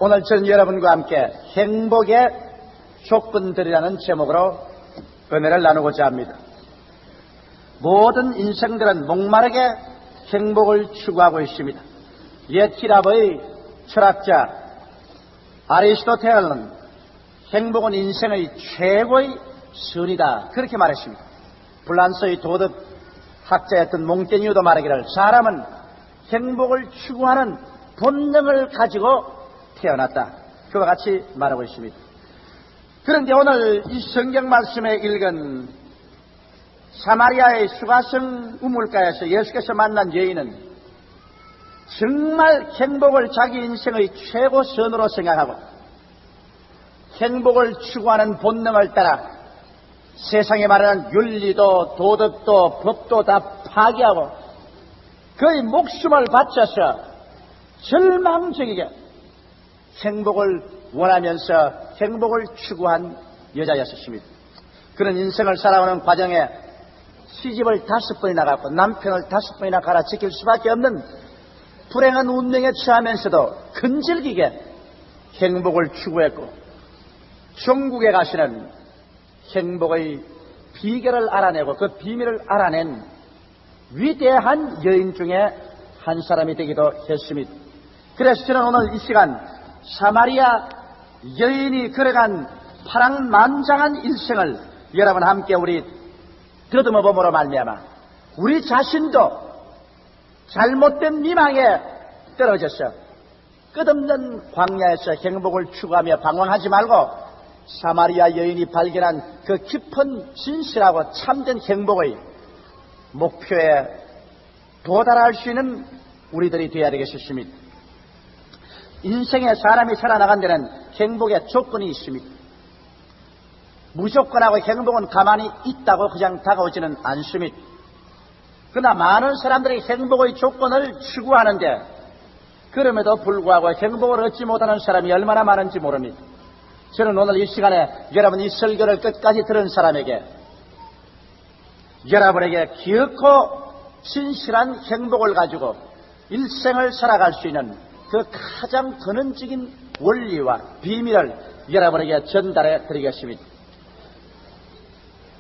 오늘 저는 여러분과 함께 행복의 조건들이라는 제목으로 은혜를 나누고자 합니다. 모든 인생들은 목마르게 행복을 추구하고 있습니다. 옛 히랍의 철학자 아리스토텔은 행복은 인생의 최고의 선이다 그렇게 말했습니다. 프랑스의 도덕 학자였던 몽테뉴도 말하기를 사람은 행복을 추구하는 본능을 가지고 태어났다. 그와 같이 말하고 있습니다. 그런데 오늘 이 성경 말씀에 읽은 사마리아의 수가성 우물가에서 예수께서 만난 여인은 정말 행복을 자기 인생의 최고선으로 생각하고 행복을 추구하는 본능을 따라 세상에 말하는 윤리도 도덕도 법도 다 파괴하고 거의 목숨을 바쳐서 절망적이게 행복을 원하면서 행복을 추구한 여자였습니다. 그런 인생을 살아오는 과정에 시집을 5번이나 갔고 남편을 5번이나 갈아치킬 수밖에 없는 불행한 운명에 처하면서도 근질기게 행복을 추구했고 천국에 가시는 행복의 비결을 알아내고 그 비밀을 알아낸 위대한 여인 중에 한 사람이 되기도 했습니다. 그래서 저는 오늘 이 시간 사마리아 여인이 걸어간 파랑만장한 일생을 여러분 함께 우리 더듬어 봄으로 말미암아 우리 자신도 잘못된 미망에 떨어져서 끝없는 광야에서 행복을 추구하며 방황하지 말고 사마리아 여인이 발견한 그 깊은 진실하고 참된 행복의 목표에 도달할 수 있는 우리들이 되어야 되겠습니다. 인생에 사람이 살아나간 데는 행복의 조건이 있습니다. 무조건하고 행복은 가만히 있다고 그냥 다가오지는 않습니다. 그러나 많은 사람들이 행복의 조건을 추구하는데 그럼에도 불구하고 행복을 얻지 못하는 사람이 얼마나 많은지 모릅니다. 저는 오늘 이 시간에 여러분 이 설교를 끝까지 들은 사람에게 여러분에게 기억고 진실한 행복을 가지고 일생을 살아갈 수 있는 그 가장 근원적인 원리와 비밀을 여러분에게 전달해 드리겠습니다.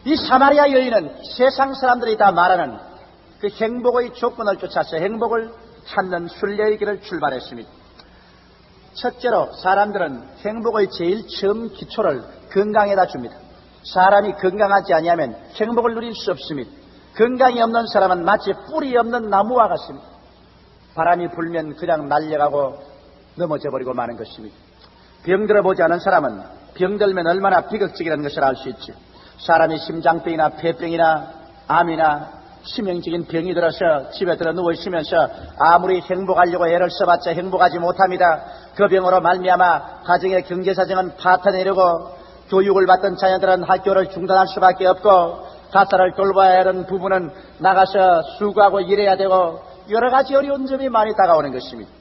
이 사마리아 여인은 세상 사람들이 다 말하는 그 행복의 조건을 쫓아서 행복을 찾는 순례의 길을 출발했습니다. 첫째로 사람들은 행복의 제일 처음 기초를 건강에다 줍니다. 사람이 건강하지 아니하면 행복을 누릴 수 없습니다. 건강이 없는 사람은 마치 뿌리 없는 나무와 같습니다. 바람이 불면 그냥 날려가고 넘어져 버리고 마는 것입니다. 병들어 보지 않은 사람은 병들면 얼마나 비극적이라는 것을 알 수 있죠. 사람이 심장병이나 폐병이나 암이나 치명적인 병이 들어서 집에 들어 누워있으면서 아무리 행복하려고 애를 써봤자 행복하지 못합니다. 그 병으로 말미암아 가정의 경제사정은 파탄내려고 교육을 받던 자녀들은 학교를 중단할 수밖에 없고 가사를 돌봐야 하는 부부는 나가서 수고하고 일해야 되고 여러 가지 어려운 점이 많이 다가오는 것입니다.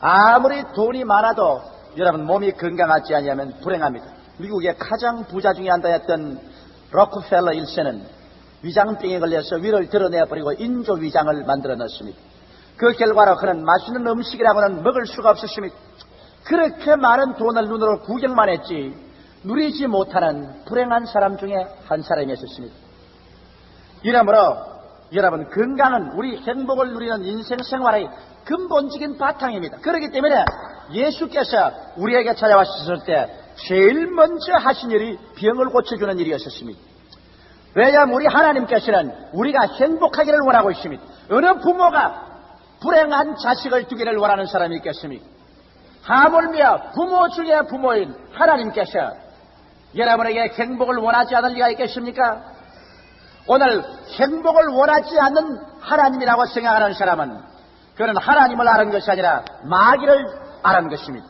아무리 돈이 많아도 여러분 몸이 건강하지 아니하면 불행합니다. 미국의 가장 부자 중에 한 다였던 로크펠러 1세는 위장병에 걸려서 위를 드러내버리고 인조위장을 만들어 넣었습니다. 그 결과로 그는 맛있는 음식이라고는 먹을 수가 없었습니다. 그렇게 많은 돈을 눈으로 구경만 했지 누리지 못하는 불행한 사람 중에 한 사람이었습니다. 이러므로 여러분 건강은 우리 행복을 누리는 인생 생활의 근본적인 바탕입니다. 그렇기 때문에 예수께서 우리에게 찾아왔을 때 제일 먼저 하신 일이 병을 고쳐주는 일이었습니다. 왜냐하면 우리 하나님께서는 우리가 행복하기를 원하고 있습니다. 어느 부모가 불행한 자식을 두기를 원하는 사람이 있겠습니까? 하물며 부모 중에 부모인 하나님께서 여러분에게 행복을 원하지 않을 리가 있겠습니까? 오늘 행복을 원하지 않는 하나님이라고 생각하는 사람은 그는 하나님을 아는 것이 아니라 마귀를 아는 것입니다.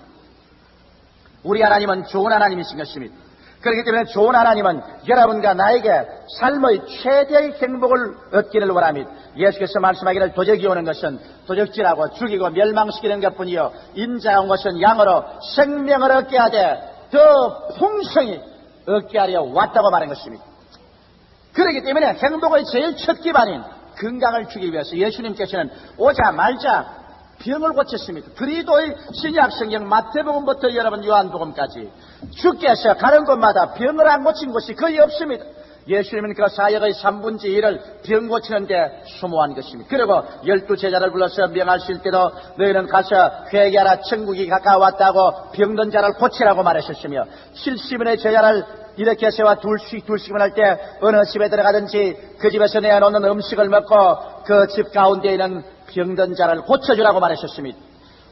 우리 하나님은 좋은 하나님이신 것입니다. 그렇기 때문에 좋은 하나님은 여러분과 나에게 삶의 최대의 행복을 얻기를 원합니다. 예수께서 말씀하기를 도적이 오는 것은 도적질하고 죽이고 멸망시키는 것뿐이요 인자가 온 것은 양으로 생명을 얻게 하되 더 풍성히 얻게 하려 왔다고 말한 것입니다. 그렇기 때문에 행복의 제일 첫 기반인 건강을 주기 위해서 예수님께서는 오자말자 병을 고쳤습니다. 그리도의 신약성경 마태복음부터 여러분 요한복음까지 주께서 가는 곳마다 병을 안 고친 곳이 거의 없습니다. 예수님은 그 사역의 3분의 1을 병 고치는데 소모한 것입니다. 그리고 12 제자를 불러서 명하실 때도 너희는 가서 회개하라 천국이 가까웠다고 병든 자를 고치라고 말하셨으며 70인의 제자를 이렇게 세워 둘씩만 할 때 어느 집에 들어가든지 그 집에서 내어놓는 음식을 먹고 그 집 가운데 있는 병든 자를 고쳐주라고 말하셨습니다.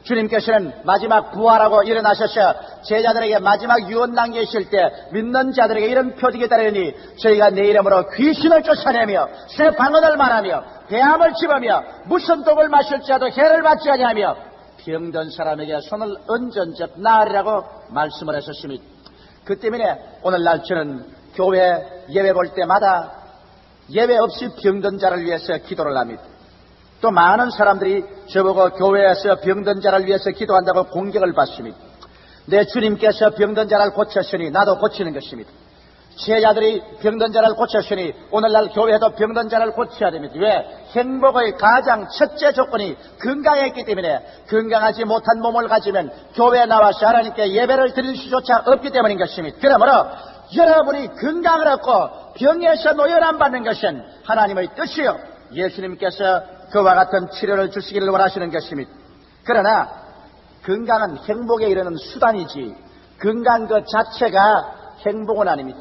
주님께서는 마지막 부활하고 일어나셔서 제자들에게 마지막 유언 남기실 때 믿는 자들에게 이런 표징이 따르니 저희가 내 이름으로 귀신을 쫓아내며 새 방언을 말하며 배암을 집으며 무슨 독을 마실지라도 해를 받지 아니하며 병든 사람에게 손을 얹은 즉 나으리라고 말씀을 하셨습니다. 그 때문에 오늘날 저는 교회 예배 볼 때마다 예배 없이 병든 자를 위해서 기도를 합니다. 또 많은 사람들이 저보고 교회에서 병든 자를 위해서 기도한다고 공격을 받습니다. 내 주님께서 병든 자를 고쳤으니 나도 고치는 것입니다. 제자들이 병든 자를 고쳤으니 오늘날 교회도 병든 자를 고쳐야 됩니다. 왜? 행복의 가장 첫째 조건이 건강했기 때문에 건강하지 못한 몸을 가지면 교회에 나와서 하나님께 예배를 드릴 수조차 없기 때문인 것입니다. 그러므로 여러분이 건강을 얻고 병에서 노열 받는 것은 하나님의 뜻이요 예수님께서 그와 같은 치료를 주시기를 원하시는 것입니다. 그러나 건강은 행복에 이르는 수단이지 건강 그 자체가 행복은 아닙니다.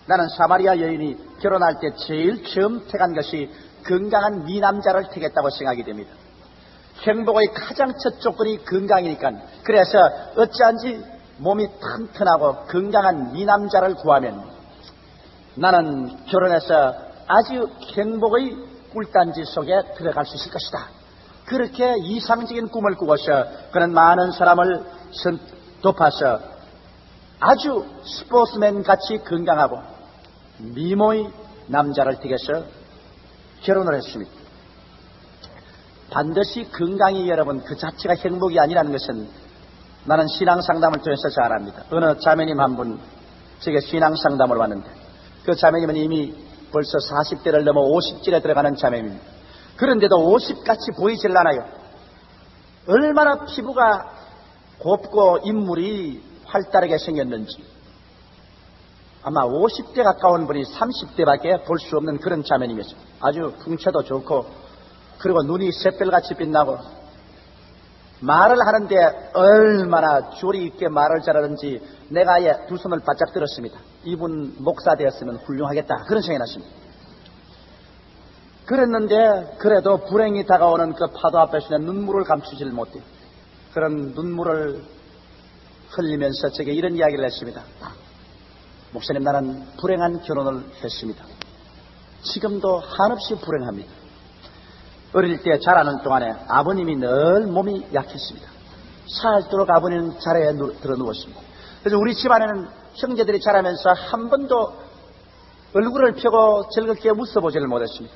나는 사마리아 여인이 결혼할 때 제일 처음 택한 것이 건강한 미남자를 택했다고 생각이 됩니다. 행복의 가장 첫 조건이 건강이니까. 그래서 어찌한지 몸이 튼튼하고 건강한 미남자를 구하면 나는 결혼해서 아주 행복의 꿀단지 속에 들어갈 수 있을 것이다. 그렇게 이상적인 꿈을 꾸고서 그는 많은 사람을 돕아서 아주 스포츠맨 같이 건강하고 미모의 남자를 택해서 결혼을 했습니다. 반드시 건강이 여러분 그 자체가 행복이 아니라는 것은 나는 신앙상담을 통해서 잘 압니다. 어느 자매님 한 분 제게 신앙상담을 왔는데 그 자매님은 이미 벌써 40대를 넘어 50쯤에 들어가는 자매입니다. 그런데도 50같이 보이질 않아요. 얼마나 피부가 곱고 인물이 활달하게 생겼는지 아마 50대 가까운 분이 30대밖에 볼 수 없는 그런 자매님이었어요. 아주 풍채도 좋고 그리고 눈이 샛별같이 빛나고 말을 하는데 얼마나 조리 있게 말을 잘하는지 내가 아예 두 손을 바짝 들었습니다. 이분 목사 되었으면 훌륭하겠다 그런 생각이 났습니다. 그랬는데 그래도 불행이 다가오는 그 파도 앞에서 눈물을 감추질 못해요. 그런 눈물을 흘리면서 제게 이런 이야기를 했습니다. 목사님 나는 불행한 결혼을 했습니다. 지금도 한없이 불행합니다. 어릴 때 자라는 동안에 아버님이 늘 몸이 약했습니다. 살도록 아버님은 자리에 들어 누웠습니다. 그래서 우리 집안에는 형제들이 자라면서 한 번도 얼굴을 펴고 즐겁게 웃어보지를 못했습니다.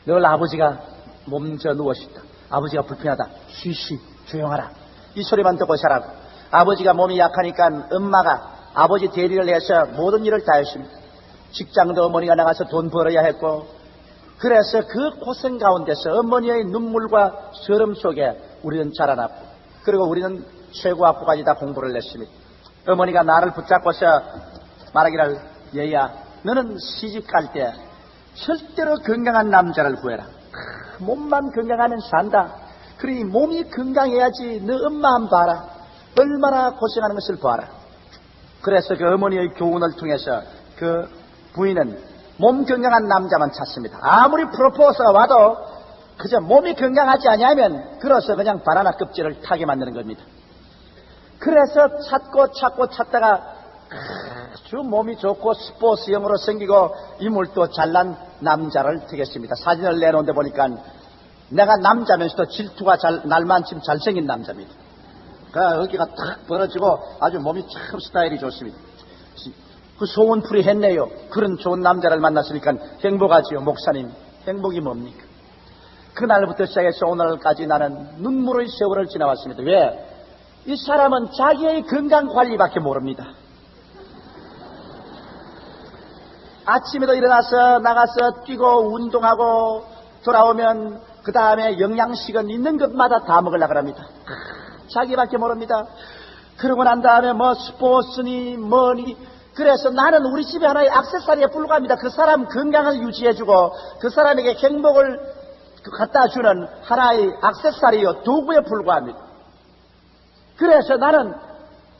늘 아버지가 몸져 누워있다. 아버지가 불편하다. 쉬쉬 조용하라. 이 소리만 듣고 자라고 아버지가 몸이 약하니까 엄마가 아버지 대리를 해서 모든 일을 다 했습니다. 직장도 어머니가 나가서 돈 벌어야 했고 그래서 그 고생 가운데서 어머니의 눈물과 서름 속에 우리는 자라났고 그리고 우리는 최고학부까지 다 공부를 했습니다. 어머니가 나를 붙잡고서 말하기를 얘야 너는 시집갈 때 절대로 건강한 남자를 구해라. 몸만 건강하면 산다. 그러니 몸이 건강해야지 너 엄마 한번 봐라. 얼마나 고생하는 것을 봐라. 그래서 그 어머니의 교훈을 통해서 그 부인은 몸 건강한 남자만 찾습니다. 아무리 프로포즈가 와도 그저 몸이 건강하지 아니하면 그래서 그냥 바나나 껍질을 타게 만드는 겁니다. 그래서 찾고 찾다가 아주 몸이 좋고 스포츠형으로 생기고 인물도 잘난 남자를 택했습니다. 사진을 내놓은 데 보니까 내가 남자면서도 질투가 날만큼 잘생긴 남자입니다. 그 어깨가 탁 벌어지고 아주 몸이 참 스타일이 좋습니다. 그 소원풀이 했네요. 그런 좋은 남자를 만났으니까 행복하지요. 목사님 행복이 뭡니까? 그날부터 시작해서 오늘까지 나는 눈물의 세월을 지나왔습니다. 왜? 이 사람은 자기의 건강관리밖에 모릅니다. 아침에도 일어나서 나가서 뛰고 운동하고 돌아오면 그 다음에 영양식은 있는 것마다 다 먹으려고 합니다. 자기밖에 모릅니다. 그러고 난 다음에 뭐 스포츠니 뭐니, 그래서 나는 우리 집에 하나의 액세서리에 불과합니다. 그 사람 건강을 유지해주고 그 사람에게 행복을 갖다 주는 하나의 액세서리요, 도구에 불과합니다. 그래서 나는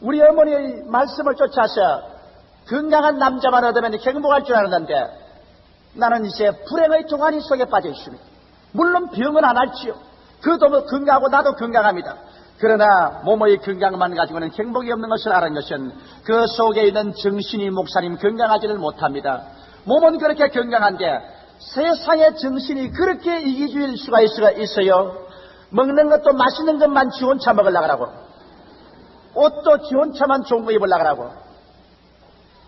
우리 어머니의 말씀을 쫓아서 건강한 남자만 얻으면 행복할 줄 알았는데, 나는 이제 불행의 동안이 속에 빠져 있습니다. 물론 병은 안 할지요. 그도 뭐 건강하고 나도 건강합니다. 그러나 몸의 건강만 가지고는 행복이 없는 것을 아는 것은 그 속에 있는 정신이 목사님 건강하지를 못합니다. 몸은 그렇게 건강한데 세상의 정신이 그렇게 이기주의일 수가 있어요. 먹는 것도 맛있는 것만 지 혼자 먹으려고 하고, 옷도 지 혼자만 좋은 거 입으려고 하고,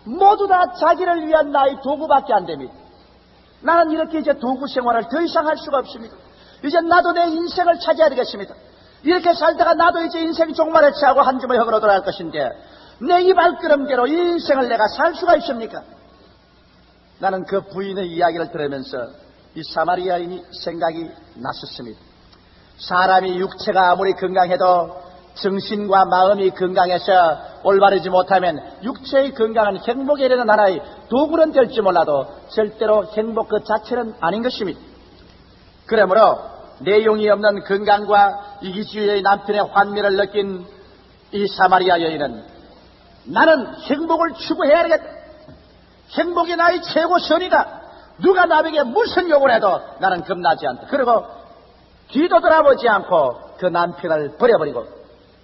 모두 다 자기를 위한 나의 도구밖에 안 됩니다. 나는 이렇게 이제 도구 생활을 더 이상 할 수가 없습니다. 이제 나도 내 인생을 찾아야 되겠습니다. 이렇게 살다가 나도 이제 인생 종말에 취하고 한 줌의 흙으로 돌아갈 것인데, 내 이 발걸음대로 이 인생을 내가 살 수가 있습니까? 나는 그 부인의 이야기를 들으면서 이 사마리아인이 생각이 났었습니다. 사람이 육체가 아무리 건강해도 정신과 마음이 건강해서 올바르지 못하면 육체의 건강은 행복에 이르는 하나의 도구는 될지 몰라도 절대로 행복 그 자체는 아닌 것입니다. 그러므로 내용이 없는 건강과 이기주의의 남편의 환멸을 느낀 이 사마리아 여인은, 나는 행복을 추구해야 하겠다. 행복이 나의 최고 선이다. 누가 나에게 무슨 욕을 해도 나는 겁나지 않다. 그리고 뒤도 돌아보지 않고 그 남편을 버려버리고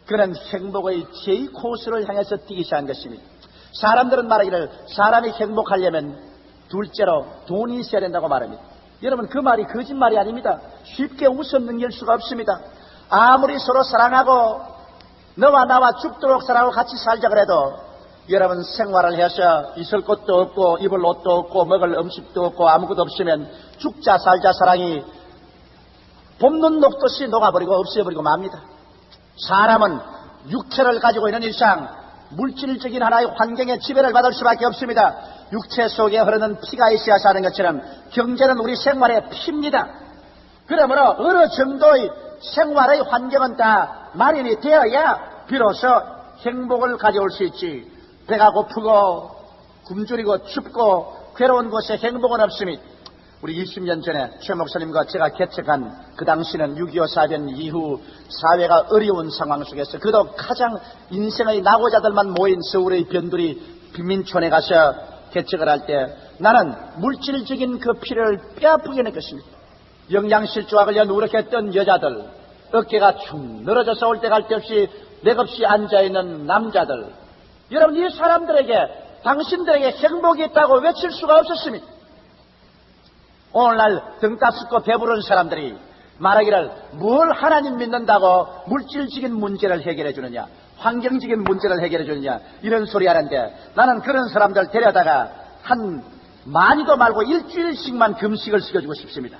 그는 행복의 제2코스를 향해서 뛰기 시작한 것입니다. 사람들은 말하기를 사람이 행복하려면 둘째로 돈이 있어야 된다고 말합니다. 여러분, 그 말이 거짓말이 아닙니다. 쉽게 웃어 넘길 수가 없습니다. 아무리 서로 사랑하고 너와 나와 죽도록 사랑하고 같이 살자 그래도 여러분, 생활을 해서 있을 곳도 없고 입을 옷도 없고 먹을 음식도 없고 아무것도 없으면 죽자 살자 사랑이 봄눈 녹듯이 녹아버리고 없어버리고 맙니다. 사람은 육체를 가지고 있는 이상 물질적인 하나의 환경에 지배를 받을 수밖에 없습니다. 육체 속에 흐르는 피가 있어야 사는 것처럼 경제는 우리 생활의 피입니다. 그러므로 어느 정도의 생활의 환경은 다 마련이 되어야 비로소 행복을 가져올 수 있지. 배가 고프고 굶주리고 춥고 괴로운 곳에 행복은 없습니다. 우리 20년 전에 최 목사님과 제가 개척한 그 당시는 6.25 사변 이후 사회가 어려운 상황 속에서 그도 가장 인생의 낙오자들만 모인 서울의 변두리 빈민촌에 가서 개척을 할 때 나는 물질적인 그 피를 뼈아프게 느꼈습니다. 영양실조와 걸려 누렇겠던 여자들, 어깨가 축 늘어져서 올 때 갈 데 없이 맥없이 앉아있는 남자들, 여러분, 이 사람들에게 당신들에게 행복이 있다고 외칠 수가 없었습니다. 오늘날 등 따숩고 배부른 사람들이 말하기를 뭘 하나님 믿는다고 물질적인 문제를 해결해 주느냐, 환경적인 문제를 해결해 주느냐, 이런 소리 하는데, 나는 그런 사람들 데려다가 한 많이도 말고 일주일씩만 금식을 시켜주고 싶습니다.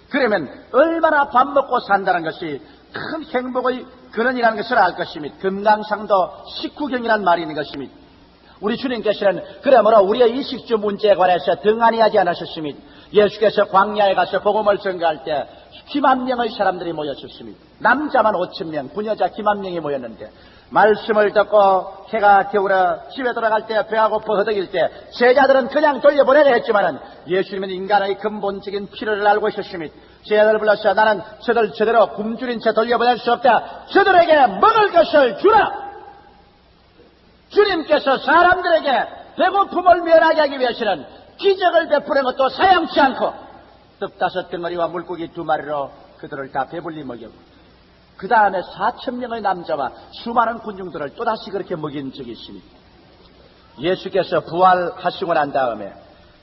그러면 얼마나 밥 먹고 산다는 것이 큰 행복의 근원이라는 것을 알 것입니다. 금강상도 식후경이라는 말이 있는 것입니다. 우리 주님께서는 그러므로 우리의 이식주 문제에 관해서 등한히하지 않으셨습니다. 예수께서 광야에 가서 복음을 전가할 때 기만 명의 사람들이 모였었습니다. 남자만 5,000명, 부녀자 기만 명이 모였는데, 말씀을 듣고 해가 겨울에 집에 돌아갈 때 배가 고파 허덕일 때 제자들은 그냥 돌려보내려 했지만은 예수님은 인간의 근본적인 필요를 알고 있었습니다. 제자들을 불러서 나는 저들 제대로 굶주린 채 돌려보낼 수 없다. 저들에게 먹을 것을 주라. 주님께서 사람들에게 배고픔을 면하게 하기 위해서는 기적을 베푸는 것도 사양치 않고 떡 5덩어리와 물고기 2마리로 그들을 다 배불리 먹였고, 그 다음에 4,000명의 남자와 수많은 군중들을 또다시 그렇게 먹인 적이 있습니다. 예수께서 부활하시고 난 다음에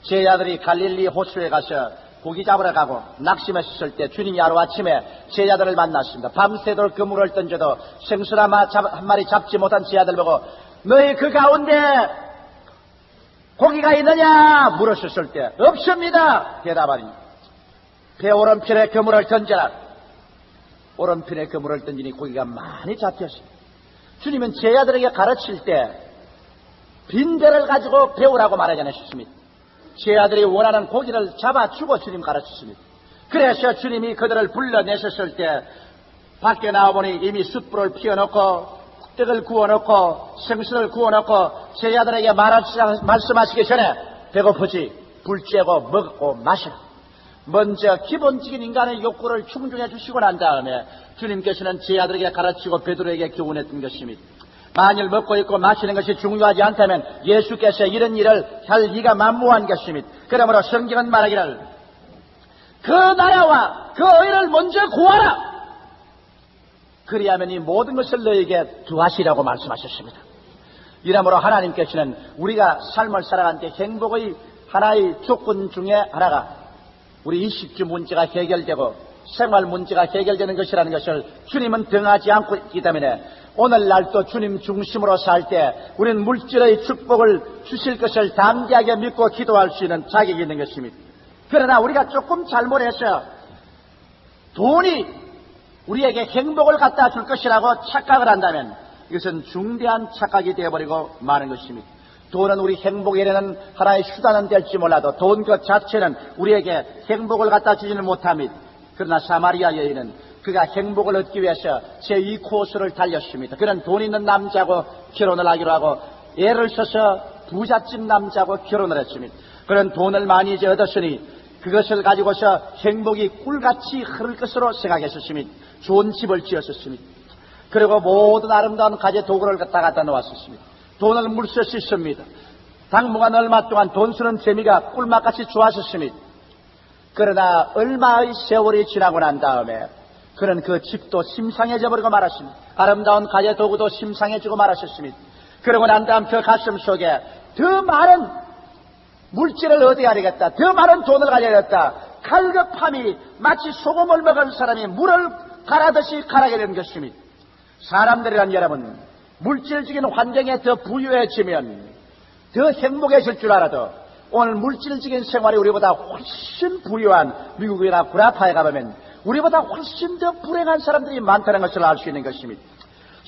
제자들이 갈릴리 호수에 가서 고기 잡으러 가고 낙심했을 때 주님이 하루아침에 제자들을 만났습니다. 밤새도록 그물을 던져도 생선 한 마리 잡지 못한 제자들 보고 너희 그 가운데 고기가 있느냐 물으셨을 때 없습니다 대답하니 배 오른편에 그물을 던져라. 오른편에 그물을 던지니 고기가 많이 잡혔습니다. 주님은 제자들에게 가르칠 때 빈대를 가지고 배우라고 말하지 않으셨습니다. 제자들이 원하는 고기를 잡아주고 주님 가르쳤습니다. 그래서 주님이 그들을 불러내셨을 때 밖에 나와보니 이미 숯불을 피워놓고 떡을 구워놓고 생선을 구워놓고 제자들에게 말씀하시기 전에 배고프지? 불 쬐고 먹고 마시라. 먼저 기본적인 인간의 욕구를 충족해 주시고 난 다음에 주님께서는 제자들에게 가르치고 베드로에게 교훈했던 것입니다. 만일 먹고 있고 마시는 것이 중요하지 않다면 예수께서 이런 일을 할 리가 만무한 것입니다. 그러므로 성경은 말하기를 그 나라와 그 의를 먼저 구하라. 그리하면 이 모든 것을 너에게 더하시라고 말씀하셨습니다. 이러므로 하나님께서는 우리가 삶을 살아갈 때 행복의 하나의 조건 중에 하나가 우리 의식주 문제가 해결되고 생활 문제가 해결되는 것이라는 것을 주님은 등하지 않고 있기 때문에 오늘날도 주님 중심으로 살 때 우리는 물질의 축복을 주실 것을 담대하게 믿고 기도할 수 있는 자격이 있는 것입니다. 그러나 우리가 조금 잘못해서 돈이 우리에게 행복을 갖다 줄 것이라고 착각을 한다면 이것은 중대한 착각이 되어버리고 마는 것입니다. 돈은 우리 행복에 이르는 하나의 수단은 될지 몰라도 돈 그 자체는 우리에게 행복을 갖다 주지는 못합니다. 그러나 사마리아 여인은 그가 행복을 얻기 위해서 제2 코스를 달렸습니다. 그는 돈 있는 남자하고 결혼을 하기로 하고 애를 써서 부잣집 남자하고 결혼을 했습니다. 그는 돈을 많이 얻었으니 그것을 가지고서 행복이 꿀같이 흐를 것으로 생각했었습니다. 좋은 집을 지었었습니다. 그리고 모든 아름다운 가재 도구를 갖다 놓았었습니다. 돈을 물쓸 수 있습니다. 당분간 얼마 동안 돈 쓰는 재미가 꿀맛같이 좋았었습니다. 그러나 얼마의 세월이 지나고 난 다음에 그는 그 집도 심상해져 버리고 말았습니다. 아름다운 가재 도구도 심상해지고 말았습니다. 그러고 난 다음 그 가슴 속에 더 많은 물질을 얻어야 되겠다. 더 많은 돈을 가져야겠다. 갈급함이 마치 소금을 먹은 사람이 물을 갈아듯이 갈아게 되는 것입니다. 사람들이란 여러분, 물질적인 환경에 더 부유해지면 더 행복해질 줄 알아도 오늘 물질적인 생활이 우리보다 훨씬 부유한 미국이나 구라파에 가보면 우리보다 훨씬 더 불행한 사람들이 많다는 것을 알 수 있는 것입니다.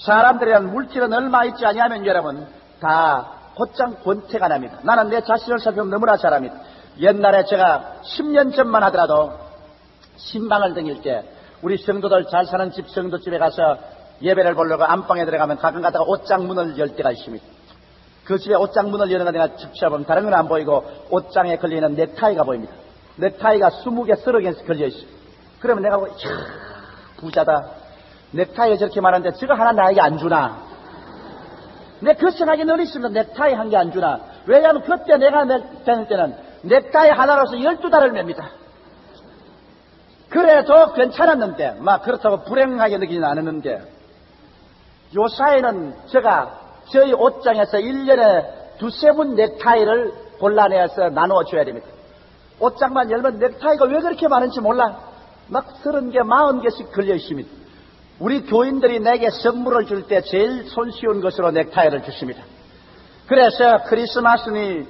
사람들이란 물질은 얼마 있지 아니하면 여러분 다 곧장 권태가 납니다. 나는 내 자신을 살펴보면 너무나 잘 압니다. 옛날에 제가 10년 전만 하더라도 신방을 다닐 때 우리 성도들 잘 사는 집 성도집에 가서 예배를 보려고 안방에 들어가면 가끔 가다가 옷장 문을 열 때가 있습니다. 그 집에 옷장 문을 여는 거 내가 직접보면 다른 건 안 보이고 옷장에 걸리는 넥타이가 보입니다. 넥타이가 20개, 30개 걸려있어요. 그러면 내가 보고 이야 부자다. 넥타이가 저렇게 많은데 저거 하나 나에게 안 주나. 내 그 생각이 늘 있습니다. 넥타이 한 개 안 주나. 왜냐하면 그때 내가 다닐 때는 넥타이 하나로서 12달을 맵니다. 그래도 괜찮았는데 막 그렇다고 불행하게 느끼지는 않았는데 요사이는 제가 저희 옷장에서 1년에 2-3분 넥타이를 골라내서 나누어줘야 됩니다. 옷장만 열면 넥타이가 왜 그렇게 많은지 몰라. 막 30개, 40개씩 걸려 있습니다. 우리 교인들이 내게 선물을 줄 때 제일 손쉬운 것으로 넥타이를 주십니다. 그래서 크리스마스니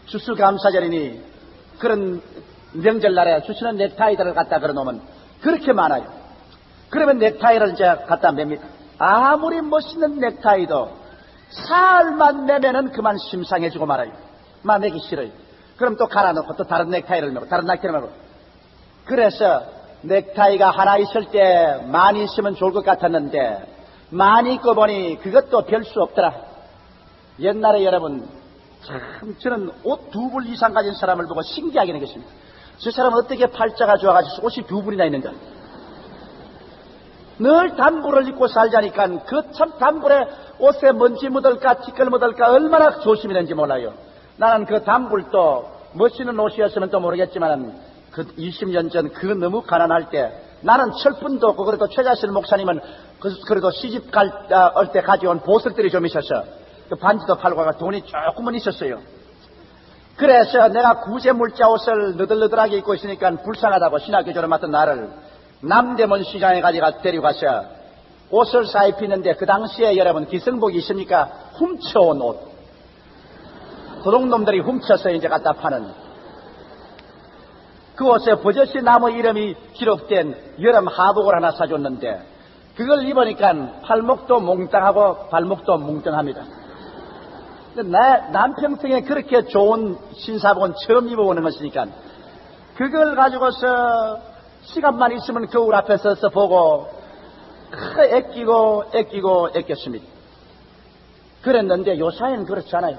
추수감사절이니 그런 명절날에 주시는 넥타이들을 갖다 걸어놓으면 그렇게 많아요. 그러면 넥타이를 이제 갖다 맵니다. 아무리 멋있는 넥타이도 살만 매면은 그만 심상해지고 말아요. 막 매기 싫어요. 그럼 또 갈아놓고 또 다른 넥타이를 매고 다른 넥타이를 매고. 그래서 넥타이가 하나 있을 때 많이 있으면 좋을 것 같았는데 많이 입고 보니 그것도 별 수 없더라. 옛날에 여러분 참 저는 옷 2벌 이상 가진 사람을 보고 신기하게 느꼈습니다. 저 사람은 어떻게 팔자가 좋아가지고 옷이 2벌이나 있는가. 늘 단불을 입고 살자니까 그 참 단불에 옷에 먼지 묻을까 티끌 묻을까 얼마나 조심했는지 몰라요. 나는 그 단불도 멋있는 옷이었으면 또 모르겠지만 그 20년 전 그 너무 가난할 때 나는 철분도 없고 그래도 최자실 목사님은 그래도 시집 갈 때 가져온 보석들이 좀 있었어. 그 반지도 팔고 돈이 조금은 있었어요. 그래서 내가 구제물자 옷을 너덜너덜하게 입고 있으니까 불쌍하다고 신학교조를 맡은 나를 남대문 시장에 데려가서 옷을 사입히는데 그 당시에 여러분 기성복이 있으니까 훔쳐온 옷. 도둑놈들이 훔쳐서 이제 갖다 파는 그 옷에 버젓이 나무 이름이 기록된 여름 하복을 하나 사줬는데 그걸 입으니까 팔목도 몽땅하고 발목도 뭉뚱합니다. 남평생에 그렇게 좋은 신사복은 처음 입어보는 것이니까 그걸 가지고서 시간만 있으면 거울 앞에 서서 보고 애끼었습니다. 그랬는데 요사이는 그렇지 않아요.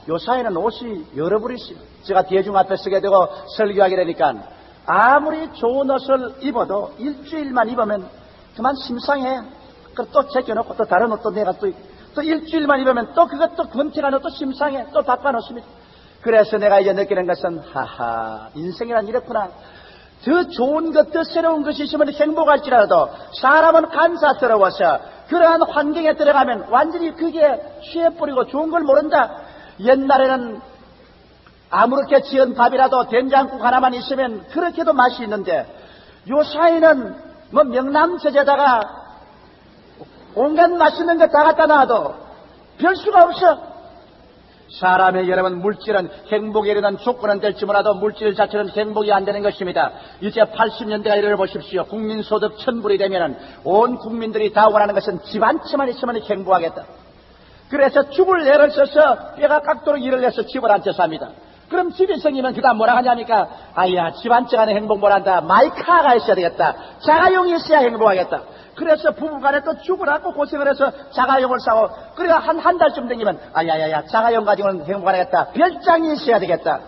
요사이는 옷이 여러 벌 있어요. 제가 대중 앞에 서게 되고 설교하게 되니까 아무리 좋은 옷을 입어도 일주일만 입으면 그만 심상해. 그걸 또 제껴놓고 또 다른 옷도 내가 또 일주일만 입으면 또 그것도 권태가 또 심상해. 또 바꿔놓습니다. 그래서 내가 이제 느끼는 것은 하하, 인생이란 이렇구나. 더 좋은 것, 더 새로운 것이 있으면 행복할지라도 사람은 간사스러워서 그러한 환경에 들어가면 완전히 그게 취해버리고 좋은 걸 모른다. 옛날에는 아무렇게 지은 밥이라도 된장국 하나만 있으면 그렇게도 맛이 있는데 요사이는 뭐 명남젓에다가 온갖 맛있는 거 다 갖다 놔도 별 수가 없어. 사람의 여러분 물질은 행복에 이르는 조건은 될지 몰라도 물질 자체는 행복이 안 되는 것입니다. 이제 80년대가 이르러 보십시오. 국민소득 1000불이 되면은 온 국민들이 다 원하는 것은 집 한 채만 있으면 행복하겠다. 그래서 죽을 애를 써서 뼈가 깎도록 일을 해서 집을 한 채 삽니다. 그럼 집이 생기면 그 다음 뭐라 하냐니까 아야 집 한 채 가는 행복 뭐란다. 마이카가 있어야 되겠다. 자가용이 있어야 행복하겠다. 그래서 부부간에 또 죽으라고 고생을 해서 자가용을 사고 그래야 한 달쯤 되면 아야야야 자가용 가지고는 행복 안 하겠다. 별장이 있어야 되겠다.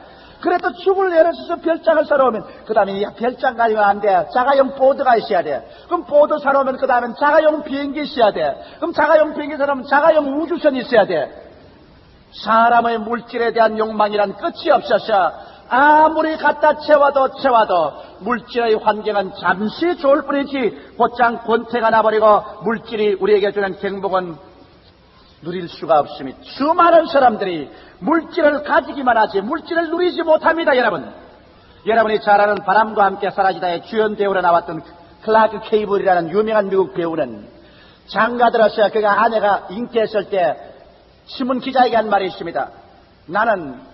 그래도 죽을 애를 써서 별장을 사러 오면 그 다음에 별장 가지고는 안 돼. 자가용 보드가 있어야 돼. 그럼 보드 사러 오면 그 다음엔 자가용 비행기 있어야 돼. 그럼 자가용 비행기 사러 오면 자가용 우주선이 있어야 돼. 사람의 물질에 대한 욕망이란 끝이 없어서 아무리 갖다 채워도 물질의 환경은 잠시 좋을 뿐이지 곧장 권태가 나버리고 물질이 우리에게 주는 행복은 누릴 수가 없습니다. 수많은 사람들이 물질을 가지기만 하지 물질을 누리지 못합니다. 여러분이 잘 아는 바람과 함께 사라지다의 주연 배우로 나왔던 클라크 케이블이라는 유명한 미국 배우는 장가 들어서 그가 아내가 잉태했을 때 신문 기자에게 한 말이 있습니다. 나는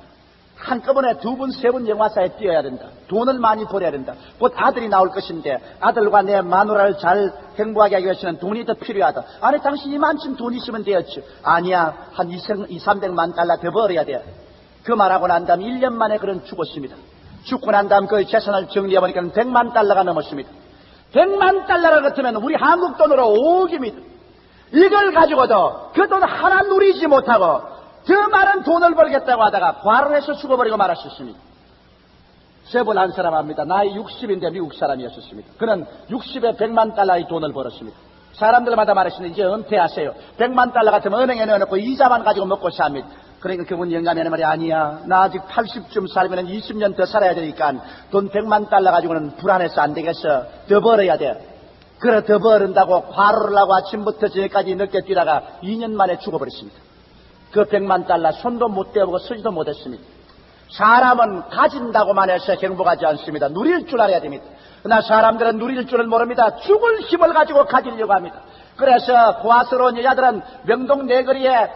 한꺼번에 2번, 3번 영화사에 뛰어야 된다. 돈을 많이 벌어야 된다. 곧 아들이 나올 것인데 아들과 내 마누라를 잘 행복하게 하기 위해서는 돈이 더 필요하다. 아니 당신이 이만큼 돈 있으면 되었지. 아니야. 한 200~300만 달러 더 벌어야 돼. 그 말하고 난 다음 1년 만에 그는 죽었습니다. 죽고 난 다음 그 재산을 정리해보니까 100만 달러가 넘었습니다. 100만 달러를 같으면 우리 한국 돈으로 5억입니다. 이걸 가지고도 그 돈 하나 누리지 못하고 더 많은 돈을 벌겠다고 하다가 과로를 해서 죽어버리고 말았었습니다. 세번 한 사람 합니다. 나이 60인데 미국 사람이었습니다. 그는 60에 100만 달러의 돈을 벌었습니다. 사람들마다 말했습니다. 이제 은퇴하세요. 100만 달러 같으면 은행에 넣어놓고 이자만 가지고 먹고 삽니다. 그러니까 그분 영감이 하는 말이 아니야. 나 아직 80쯤 살면 20년 더 살아야 되니까 돈 100만 달러 가지고는 불안해서 안 되겠어. 더 벌어야 돼. 그래 더 벌은다고 과로를 하고 아침부터 저녁까지 늦게 뛰다가 2년 만에 죽어버렸습니다. 그 100만 달러 손도 못 대보고 쓰지도 못했습니다. 사람은 가진다고만 해서 행복하지 않습니다. 누릴 줄 알아야 됩니다. 그러나 사람들은 누릴 줄을 모릅니다. 죽을 힘을 가지고 가지려고 합니다. 그래서 고아스러운 여자들은 명동 내거리에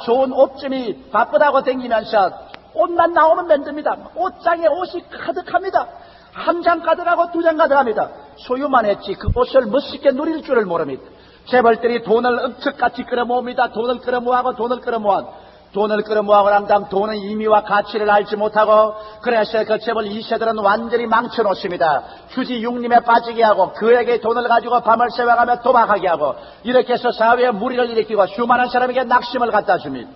좋은 옷점이 바쁘다고 다니면서 옷만 나오면 만듭니다. 옷장에 옷이 가득합니다. 한 장 가득하고 2장 가득합니다. 소유만 했지 그 옷을 멋있게 누릴 줄을 모릅니다. 재벌들이 돈을 억척같이 끌어모읍니다. 돈을 끌어모아고 난 다음 돈의 의미와 가치를 알지 못하고 그래서 그 재벌 2세들은 완전히 망쳐놓습니다. 휴지 육림에 빠지게 하고 그에게 돈을 가지고 밤을 새워가며 도박하게 하고 이렇게 해서 사회에 무리를 일으키고 수많은 사람에게 낙심을 갖다 줍니다.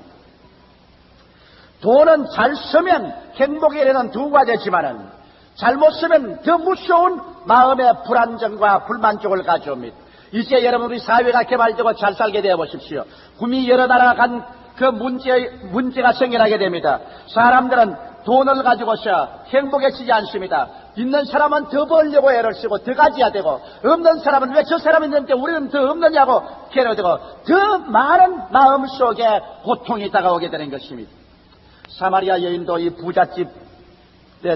돈은 잘 쓰면 행복에 이르는 두 가지지만은 잘못 쓰면 더 무서운 마음의 불안정과 불만족을 가져옵니다. 이제 여러분 우리 사회가 개발되고 잘 살게 되어 보십시오. 꿈이 여러 나라가 간 그 문제가 생겨나게 됩니다. 사람들은 돈을 가지고서 행복해지지 않습니다. 있는 사람은 더 벌려고 애를 쓰고 더 가져야 되고 없는 사람은 왜 저 사람이 있는데 우리는 더 없느냐고 괴로워되고 더 많은 마음속에 고통이 다가오게 되는 것입니다. 사마리아 여인도 이 부잣집에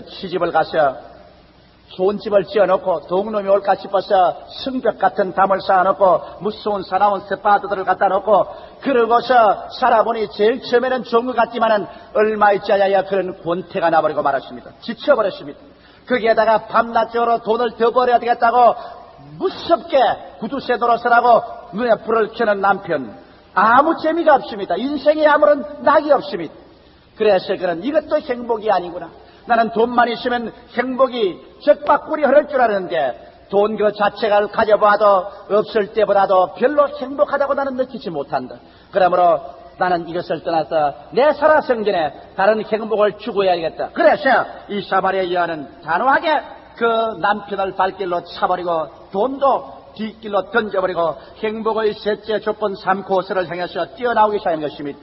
시집을 가서 좋은 집을 지어놓고 동놈이 올까 싶어서 성벽 같은 담을 쌓아놓고 무서운 사나운 스파드들을 갖다 놓고 그러고서 살아보니 제일 처음에는 좋은 것 같지만은 얼마 있지 않아야 그런 권태가 나버리고 말았습니다. 지쳐버렸습니다. 거기에다가 밤낮적으로 돈을 더 벌어야 되겠다고 무섭게 구두쇠 노릇을 하고 눈에 불을 켜는 남편. 아무 재미가 없습니다. 인생에 아무런 낙이 없습니다. 그래서 그는 이것도 행복이 아니구나. 나는 돈만 있으면 행복이 적박꿀이 흐를 줄 알았는데 돈 그 자체를 가져봐도 없을 때보다도 별로 행복하다고 나는 느끼지 못한다. 그러므로 나는 이것을 떠나서 내 살아생전에 다른 행복을 추구해야겠다. 그래서 이 사마리아 여인은 단호하게 그 남편을 발길로 차버리고 돈도 뒷길로 던져버리고 행복의 셋째 조건 삼코스를 향해서 뛰어나오기 시작한 것입니다.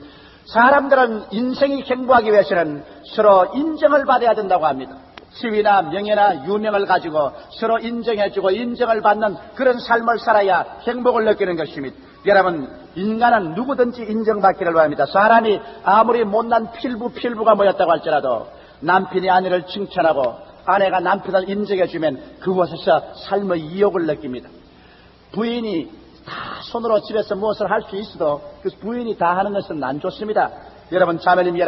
사람들은 인생이 행복하기 위해서는 서로 인정을 받아야 된다고 합니다. 지위나 명예나 유명을 가지고 서로 인정해주고 인정을 받는 그런 삶을 살아야 행복을 느끼는 것입니다. 여러분, 인간은 누구든지 인정받기를 바랍니다. 사람이 아무리 못난 필부가 모였다고 할지라도 남편이 아내를 칭찬하고 아내가 남편을 인정해주면 그곳에서 삶의 이욕을 느낍니다. 부인이 다 손으로 집에서 무엇을 할 수 있어도 그 부인이 다 하는 것은 안 좋습니다. 여러분, 자매님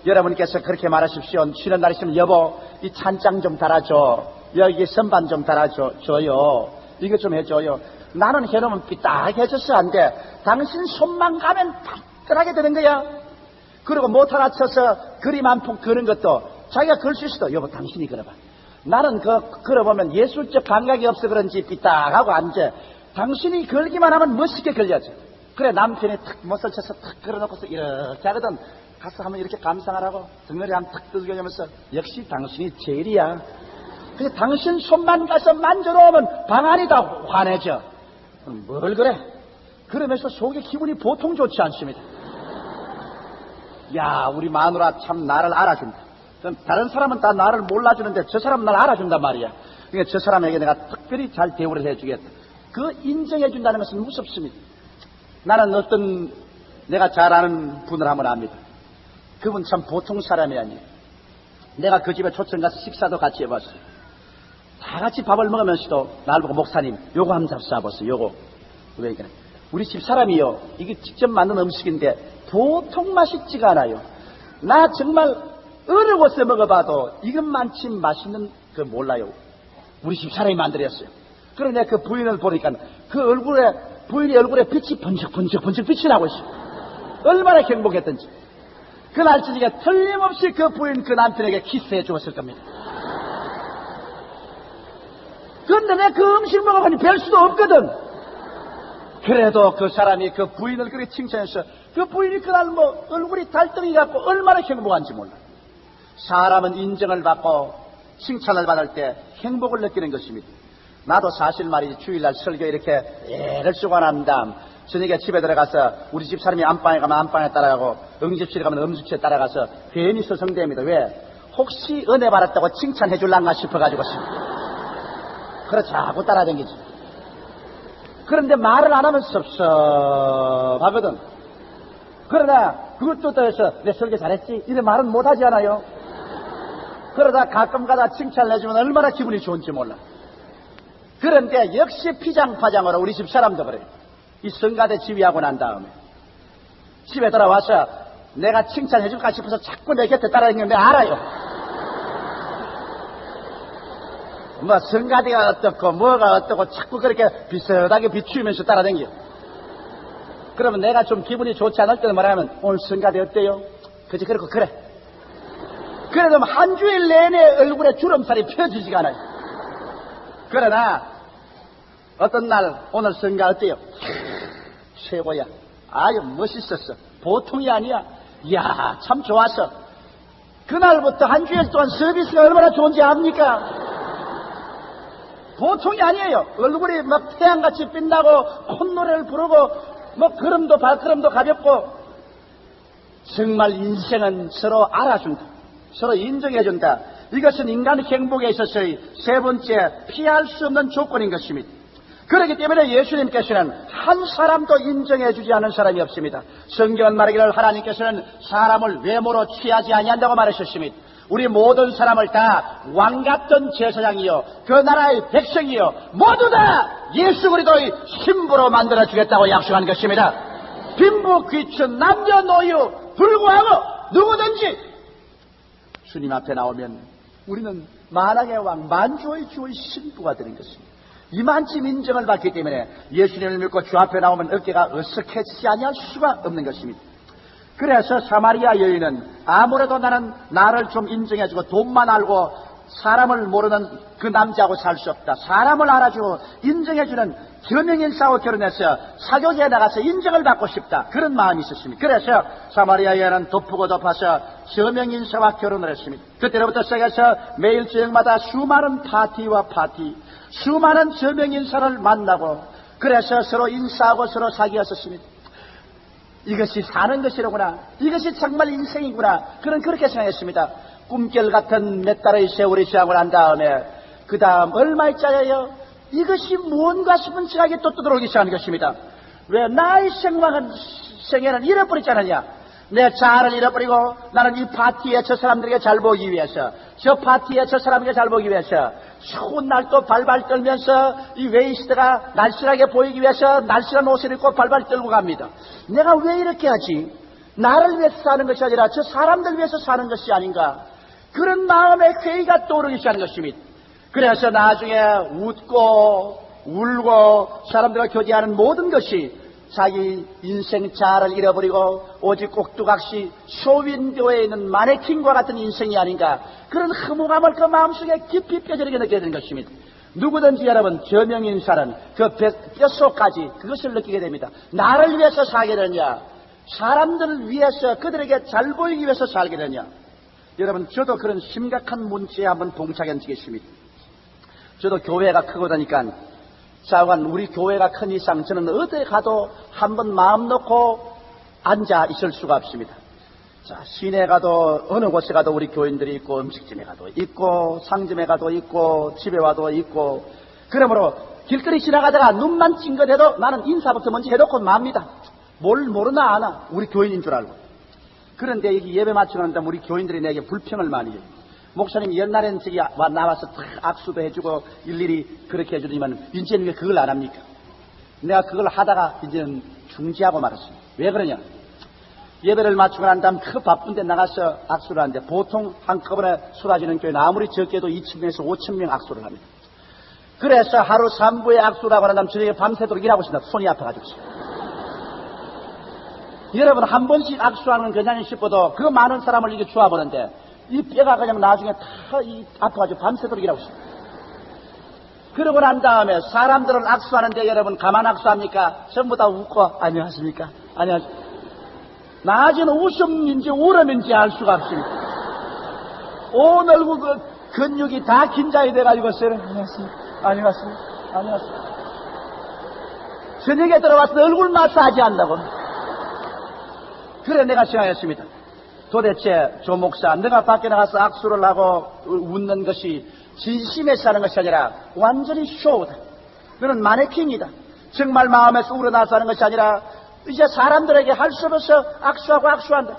여러분께서 그렇게 말하십시오. 쉬는 날 있으면 여보 이 찬장 좀 달아줘, 여기 선반 좀 달아줘요, 이거 좀 해줘요. 나는 해놓으면 삐딱해져서 안 돼. 당신 손만 가면 따끈하게 되는 거야. 그리고 못 하나 쳐서 그림 한 푼 그는 것도 자기가 그릴 수 있어도 여보 당신이 그려봐. 나는 그려보면 예술적 감각이 없어 그런지 삐딱하고 앉아. 당신이 걸기만 하면 멋있게 걸려져. 그래, 남편이 탁 못을 쳐서 탁 걸어놓고서 이렇게 하거든. 가서 한번 이렇게 감상하라고 등어리 한번 탁 두들겨면서 역시 당신이 제일이야. 그래, 당신 손만 가서 만져놓으면 방안이 다 환해져. 뭘 그래? 그러면서 속의 기분이 보통 좋지 않습니다. 야, 우리 마누라 참 나를 알아준다. 다른 사람은 다 나를 몰라주는데 저 사람은 나를 알아준단 말이야. 그러니까 저 사람에게 내가 특별히 잘 대우를 해주겠다. 그 인정해준다는 것은 무섭습니다. 나는 어떤 내가 잘 아는 분을 한번 압니다. 그분 참 보통 사람이 아니에요. 내가 그 집에 초청 가서 식사도 같이 해봤어요. 다 같이 밥을 먹으면서도 나를 보고 목사님 요거 한번 잡숴보세요. 요거 왜 이래? 우리 집 사람이요, 이게 직접 만든 음식인데 보통 맛있지가 않아요. 나 정말 어느 곳에 먹어봐도 이것만큼 맛있는 그 몰라요. 우리 집 사람이 만들었어요. 그런데 내가 그 부인을 보니까 부인의 얼굴에 빛이 번쩍 빛이 나고 있어요. 얼마나 행복했던지. 그날 저녁에 틀림없이 그 부인 그 남편에게 키스해 주었을 겁니다. 그런데 내가 그 음식 먹어보니 별 수도 없거든. 그래도 그 사람이 그 부인을 그렇게 칭찬해서 그 부인이 그날 뭐 얼굴이 달덩이 같고 얼마나 행복한지 몰라. 사람은 인정을 받고 칭찬을 받을 때 행복을 느끼는 것입니다. 나도 사실 말이지 주일날 설교 이렇게 애를 쓰고 난 다음 저녁에 집에 들어가서 우리 집 사람이 안방에 가면 안방에 따라가고 응집실에 가면 응집실에 따라가서 괜히 서성대입니다. 왜? 혹시 은혜 받았다고 칭찬해 줄란가 싶어가지고 그래 자꾸 따라다니지. 그런데 말을 안 하면 섭섭하거든. 그러나 그것도 더해서 내 설교 잘했지? 이런 말은 못하지 않아요? 그러다 가끔 가다 칭찬을 해주면 얼마나 기분이 좋은지 몰라. 그런데 역시 피장파장으로 우리 집 사람도 그래요. 이 성가대 지휘하고 난 다음에 집에 돌아와서 내가 칭찬해줄까 싶어서 자꾸 내 곁에 따라다니는데 알아요. 뭐 성가대가 어떻고 뭐가 어떻고 자꾸 그렇게 비슷하게 비추면서 따라다녀. 그러면 내가 좀 기분이 좋지 않을 때는 뭐라면 오늘 성가대 어때요? 그지 그렇고 그래. 그래도 한 주일 내내 얼굴에 주름살이 펴지지가 않아요. 그러나 어떤 날 오늘 성가 어때요? 최고야. 아유 멋있었어. 보통이 아니야. 이야 참 좋았어. 그날부터 한 주일 동안 서비스가 얼마나 좋은지 압니까? 보통이 아니에요. 얼굴이 막 태양같이 빛나고 콧노래를 부르고 뭐 걸음도 발걸음도 가볍고 정말 인생은 서로 알아준다. 서로 인정해준다. 이것은 인간 행복에 있어서의 세 번째 피할 수 없는 조건인 것입니다. 그렇기 때문에 예수님께서는 한 사람도 인정해주지 않은 사람이 없습니다. 성경은 말하기를 하나님께서는 사람을 외모로 취하지 아니한다고 말하셨습니다. 우리 모든 사람을 다 왕같은 제사장이요 그 나라의 백성이요 모두 다 예수 그리스도의 신부로 만들어주겠다고 약속한 것입니다. 빈부 귀천 남녀노유 불구하고 누구든지 주님 앞에 나오면 우리는 만왕의 왕 만주의 주의 신부가 되는 것입니다. 이만큼 인정을 받기 때문에 예수님을 믿고 주 앞에 나오면 어깨가 어색해지지 아니할 수가 없는 것입니다. 그래서 사마리아 여인은 아무래도 나를 좀 인정해주고 돈만 알고 사람을 모르는 그 남자하고 살 수 없다. 사람을 알아주고 인정해주는 저명인사하고 결혼해서 사교계에 나가서 인정을 받고 싶다. 그런 마음이 있었습니다. 그래서 사마리아 여인은 덮고 덮어서 저명인사와 결혼을 했습니다. 그때로부터 시작해서 매일 저녁마다 수많은 파티와 파티, 수많은 저명인사를 만나고 그래서 서로 인사하고 서로 사귀었었습니다. 이것이 사는 것이로구나. 이것이 정말 인생이구나. 그는 그렇게 생각했습니다. 꿈결 같은 몇 달의 세월이 시작을 한 다음에 그 다음 얼마 있자요? 이것이 무언가 싶은 생각이 또 들어오기 시작하는 것입니다. 왜 나의 생애는 잃어버리지 않느냐? 내 자아를 잃어버리고 나는 이 파티에 저 사람들에게 잘 보기 위해서, 저 파티에 저 사람에게 잘 보기 위해서 추운 날도 발발 떨면서 이 웨이스트가 날씬하게 보이기 위해서 날씬한 옷을 입고 발발 떨고 갑니다. 내가 왜 이렇게 하지? 나를 위해서 사는 것이 아니라 저 사람들 위해서 사는 것이 아닌가? 그런 마음의 회의가 떠오르기 시작하는 것입니다. 그래서 나중에 웃고 울고 사람들과 교제하는 모든 것이 자기 인생 자아를 잃어버리고 오직 꼭두각시 쇼윈도에 있는 마네킹과 같은 인생이 아닌가, 그런 허무감을 그 마음속에 깊이 뼈저리게 느끼게 되는 것입니다. 누구든지 여러분 저명인사는 그 뼛속까지 그것을 느끼게 됩니다. 나를 위해서 살게 되냐, 사람들을 위해서 그들에게 잘 보이기 위해서 살게 되냐. 여러분 저도 그런 심각한 문제에 한번 봉착한 적이 있습니다. 저도 교회가 크고 나니까 자관 우리 교회가 큰 이상 저는 어디에 가도 한번 마음 놓고 앉아 있을 수가 없습니다. 자, 시내 가도 어느 곳에 가도 우리 교인들이 있고, 음식점에 가도 있고, 상점에 가도 있고, 집에 와도 있고, 그러므로 길거리 지나가다가 눈만 찡긋해도 나는 인사부터 먼저 해놓고 맙니다. 뭘 모르나 아나 우리 교인인 줄 알고. 그런데 여기 예배 마치고 난 다음에 우리 교인들이 내게 불평을 많이 해요. 목사님 옛날에는 저기 나와서 탁 악수도 해주고 일일이 그렇게 해주더니만 이제는 왜 그걸 안 합니까? 내가 그걸 하다가 이제는 중지하고 말았습니다. 왜 그러냐? 예배를 마치고 난 다음 그 바쁜데 나가서 악수를 하는데 보통 한꺼번에 쏟아지는 교회는 아무리 적게도 2,000명에서 5,000명 악수를 합니다. 그래서 하루 3부에 악수를 하고 난 다음 저녁에 밤새도록 일하고 있습니다. 손이 아파가지고. 여러분 한 번씩 악수하는 건 그냥 싶어도 그 많은 사람을 이게 주워보는데 이 뼈가 그냥 나중에 다 아파가지고 밤새도록 일하고 있습니다. 그러고 난 다음에 사람들은 악수하는데 여러분 가만 악수합니까? 전부 다 웃고 안녕하십니까? 안녕하십니까? 나중에는 웃음인지 울음인지 알 수가 없습니다. 온 얼굴 그 근육이 다 긴장이 돼가지고 안녕하십니까? 안녕하십니까? 안녕하십니까? 저녁에 들어와서 얼굴 마사지 한다고. 그래 내가 생각했습니다. 도대체 조 목사 내가 밖에 나가서 악수를 하고 웃는 것이 진심에서 하는 것이 아니라 완전히 쇼다. 너는 마네킹이다. 정말 마음에서 우러나서 하는 것이 아니라 이제 사람들에게 할 수 없어서 악수하고 악수한다.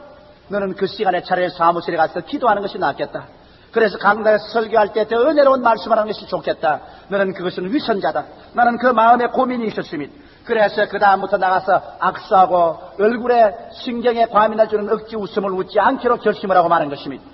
너는 그 시간에 차라리 사무실에 가서 기도하는 것이 낫겠다. 그래서 강단에서 설교할 때 더 은혜로운 말씀을 하는 것이 좋겠다. 너는 그것은 위선자다. 나는 그 마음에 고민이 있었습니다. 그래서 그 다음부터 나가서 악수하고 얼굴에 신경에 과민을 주는 억지 웃음을 웃지 않기로 결심을 하고 마는 것입니다.